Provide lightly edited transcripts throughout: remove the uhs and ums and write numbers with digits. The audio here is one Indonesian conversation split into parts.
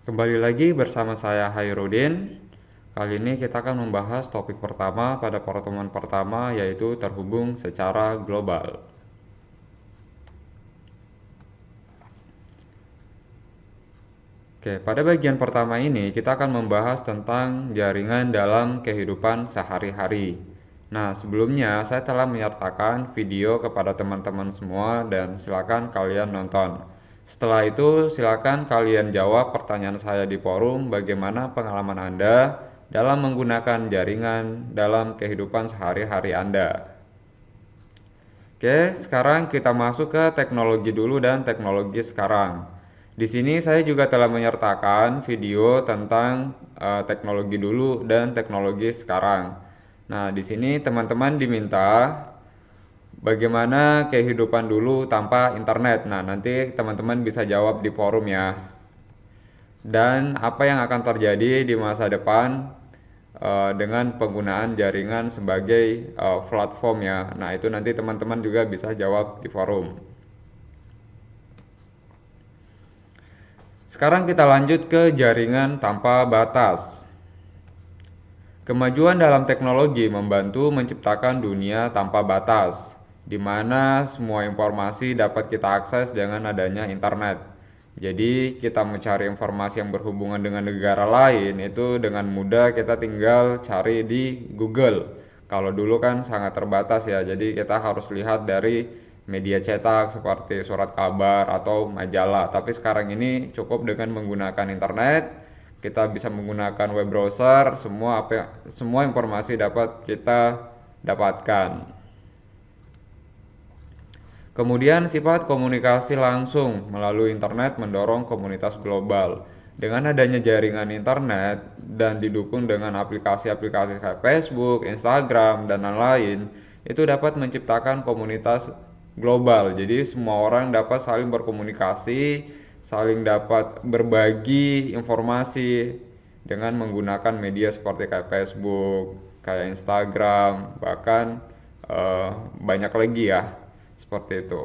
Kembali lagi bersama saya Hairudin. Kali ini kita akan membahas topik pertama pada pertemuan pertama, yaitu terhubung secara global. Oke, pada bagian pertama ini kita akan membahas tentang jaringan dalam kehidupan sehari-hari. Nah, sebelumnya saya telah menyertakan video kepada teman-teman semua dan silakan kalian nonton. Setelah itu, silakan kalian jawab pertanyaan saya di forum bagaimana pengalaman Anda dalam menggunakan jaringan dalam kehidupan sehari-hari Anda. Oke, sekarang kita masuk ke teknologi dulu dan teknologi sekarang. Di sini saya juga telah menyertakan video tentang teknologi dulu dan teknologi sekarang. Nah, di sini teman-teman diminta bagaimana kehidupan dulu tanpa internet. Nah, nanti teman-teman bisa jawab di forum ya. Dan apa yang akan terjadi di masa depan dengan penggunaan jaringan sebagai platform ya. Nah, itu nanti teman-teman juga bisa jawab di forum. Sekarang kita lanjut ke jaringan tanpa batas. Kemajuan dalam teknologi membantu menciptakan dunia tanpa batas, di mana semua informasi dapat kita akses dengan adanya internet. Jadi kita mencari informasi yang berhubungan dengan negara lain itu dengan mudah kita tinggal cari di Google. Kalau dulu kan sangat terbatas ya, jadi kita harus lihat dari media cetak seperti surat kabar atau majalah. Tapi sekarang ini cukup dengan menggunakan internet, kita bisa menggunakan web browser, semua informasi dapat kita dapatkan. Kemudian sifat komunikasi langsung melalui internet mendorong komunitas global. Dengan adanya jaringan internet dan didukung dengan aplikasi-aplikasi kayak Facebook, Instagram, dan lain-lain, itu dapat menciptakan komunitas global. Jadi semua orang dapat saling berkomunikasi, saling dapat berbagi informasi dengan menggunakan media seperti kayak Facebook, kayak Instagram, bahkan banyak lagi ya. Seperti itu.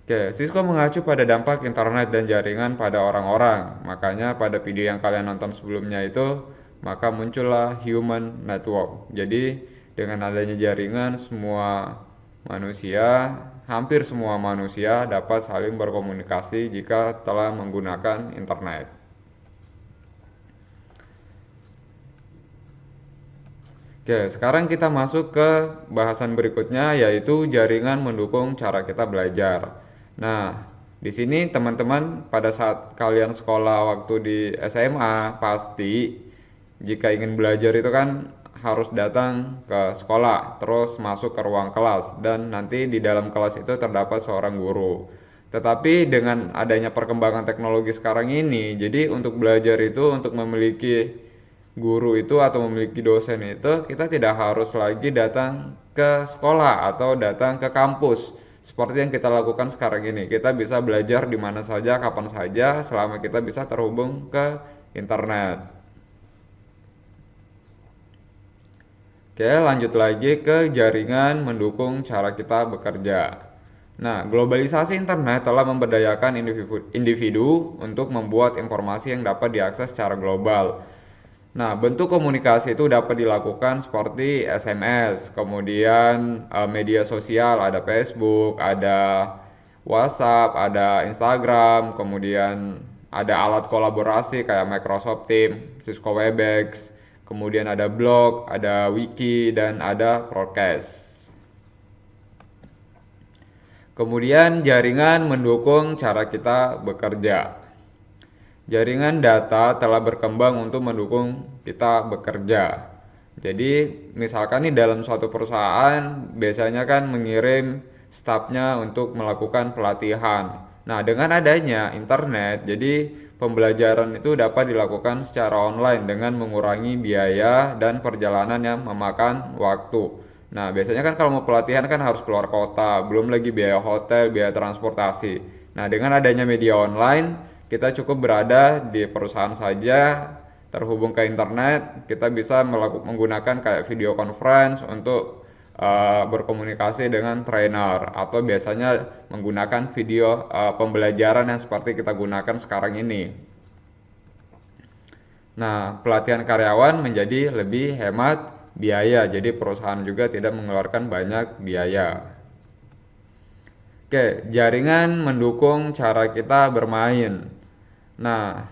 Oke, Cisco mengacu pada dampak internet dan jaringan pada orang-orang. Makanya pada video yang kalian nonton sebelumnya itu, maka muncullah human network. Jadi dengan adanya jaringan hampir semua manusia dapat saling berkomunikasi jika telah menggunakan internet. Oke, sekarang kita masuk ke bahasan berikutnya, yaitu jaringan mendukung cara kita belajar. Nah, di sini teman-teman pada saat kalian sekolah waktu di SMA, pasti jika ingin belajar itu kan harus datang ke sekolah, terus masuk ke ruang kelas, dan nanti di dalam kelas itu terdapat seorang guru. Tetapi dengan adanya perkembangan teknologi sekarang ini, jadi untuk belajar itu, untuk memiliki guru itu atau memiliki dosen itu, kita tidak harus lagi datang ke sekolah atau datang ke kampus seperti yang kita lakukan sekarang ini. Kita bisa belajar di mana saja, kapan saja, selama kita bisa terhubung ke internet. Oke, lanjut lagi ke jaringan mendukung cara kita bekerja. Nah, globalisasi internet telah memberdayakan individu untuk membuat informasi yang dapat diakses secara global. Nah, bentuk komunikasi itu dapat dilakukan seperti SMS, kemudian media sosial, ada Facebook, ada WhatsApp, ada Instagram, kemudian ada alat kolaborasi kayak Microsoft Teams, Cisco Webex, kemudian ada blog, ada wiki, dan ada broadcast. Kemudian jaringan mendukung cara kita bekerja. Jaringan data telah berkembang untuk mendukung kita bekerja. Jadi misalkan nih dalam suatu perusahaan biasanya kan mengirim stafnya untuk melakukan pelatihan. Nah, dengan adanya internet, jadi pembelajaran itu dapat dilakukan secara online dengan mengurangi biaya dan perjalanan yang memakan waktu. Nah, biasanya kan kalau mau pelatihan kan harus keluar kota, belum lagi biaya hotel, biaya transportasi. Nah, dengan adanya media online, kita cukup berada di perusahaan saja, terhubung ke internet, kita bisa menggunakan kayak video conference untuk berkomunikasi dengan trainer, atau biasanya menggunakan video pembelajaran yang seperti kita gunakan sekarang ini. Nah, pelatihan karyawan menjadi lebih hemat biaya, jadi perusahaan juga tidak mengeluarkan banyak biaya. Oke, jaringan mendukung cara kita bermain. Nah,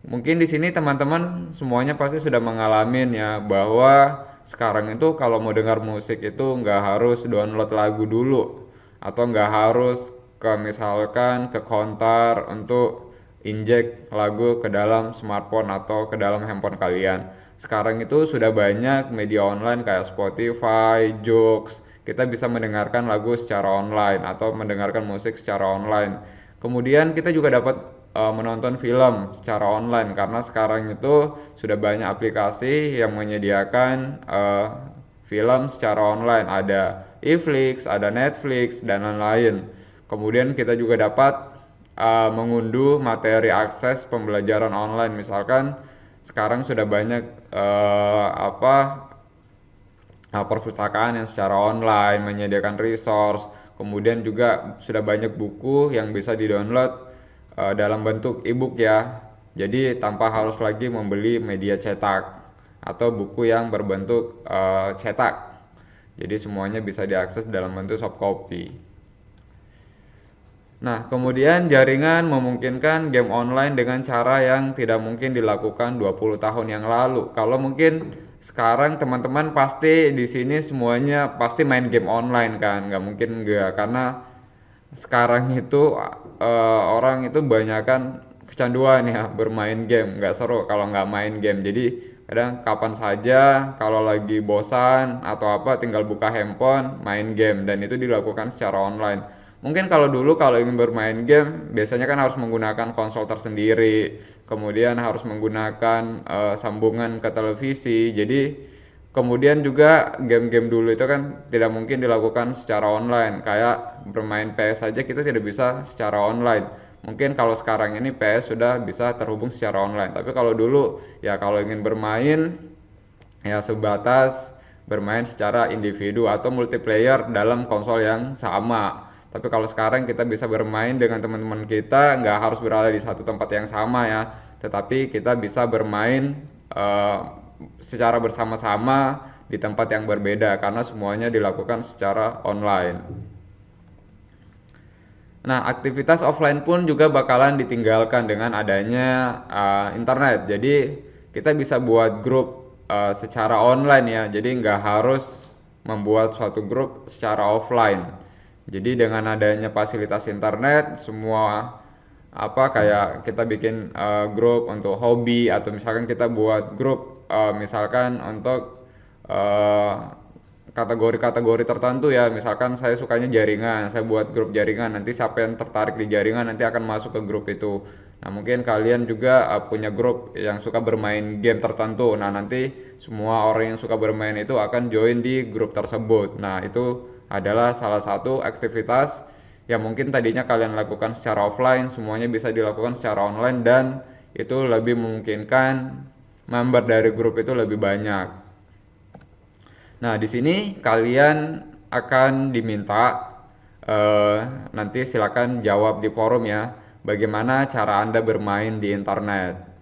mungkin di sini teman-teman semuanya pasti sudah mengalami ya bahwa sekarang itu kalau mau dengar musik itu nggak harus download lagu dulu atau nggak harus ke misalkan ke konter untuk injek lagu ke dalam smartphone atau ke dalam handphone kalian. Sekarang itu sudah banyak media online kayak Spotify, Joox. Kita bisa mendengarkan lagu secara online atau mendengarkan musik secara online. Kemudian kita juga dapat menonton film secara online karena sekarang itu sudah banyak aplikasi yang menyediakan film secara online. Ada Netflix, ada Netflix dan lain-lain. Kemudian kita juga dapat mengunduh materi akses pembelajaran online. Misalkan sekarang sudah banyak perpustakaan yang secara online menyediakan resource. Kemudian juga sudah banyak buku yang bisa di-download dalam bentuk e-book ya. Jadi tanpa harus lagi membeli media cetak atau buku yang berbentuk cetak. Jadi semuanya bisa diakses dalam bentuk soft copy. Nah, kemudian jaringan memungkinkan game online dengan cara yang tidak mungkin dilakukan 20 tahun yang lalu. Kalau mungkin sekarang teman-teman pasti di sini semuanya pasti main game online kan, nggak mungkin enggak karena sekarang itu orang itu banyakan kecanduan ya bermain game, nggak seru kalau nggak main game. Jadi kadang kapan saja kalau lagi bosan atau apa tinggal buka handphone main game dan itu dilakukan secara online. Mungkin kalau dulu kalau ingin bermain game biasanya kan harus menggunakan konsol tersendiri, kemudian harus menggunakan sambungan ke televisi. Jadi kemudian juga game-game dulu itu kan tidak mungkin dilakukan secara online. Kayak bermain PS saja kita tidak bisa secara online. Mungkin kalau sekarang ini PS sudah bisa terhubung secara online. Tapi kalau dulu ya kalau ingin bermain ya sebatas bermain secara individu atau multiplayer dalam konsol yang sama. Tapi kalau sekarang kita bisa bermain dengan teman-teman kita, nggak harus berada di satu tempat yang sama ya. Tetapi kita bisa bermain secara bersama-sama di tempat yang berbeda karena semuanya dilakukan secara online. Nah, aktivitas offline pun juga bakalan ditinggalkan dengan adanya internet. Jadi kita bisa buat grup secara online ya. Jadi nggak harus membuat suatu grup secara offline. Jadi dengan adanya fasilitas internet, semua kayak kita bikin grup untuk hobi atau misalkan kita buat grup misalkan untuk kategori-kategori tertentu ya. Misalkan saya sukanya jaringan, saya buat grup jaringan. Nanti siapa yang tertarik di jaringan nanti akan masuk ke grup itu. Nah, mungkin kalian juga punya grup yang suka bermain game tertentu. Nah, nanti semua orang yang suka bermain itu akan join di grup tersebut. Nah, itu adalah salah satu aktivitas yang mungkin tadinya kalian lakukan secara offline, semuanya bisa dilakukan secara online dan itu lebih memungkinkan member dari grup itu lebih banyak. Nah, di sini kalian akan diminta nanti silakan jawab di forum ya, bagaimana cara Anda bermain di internet.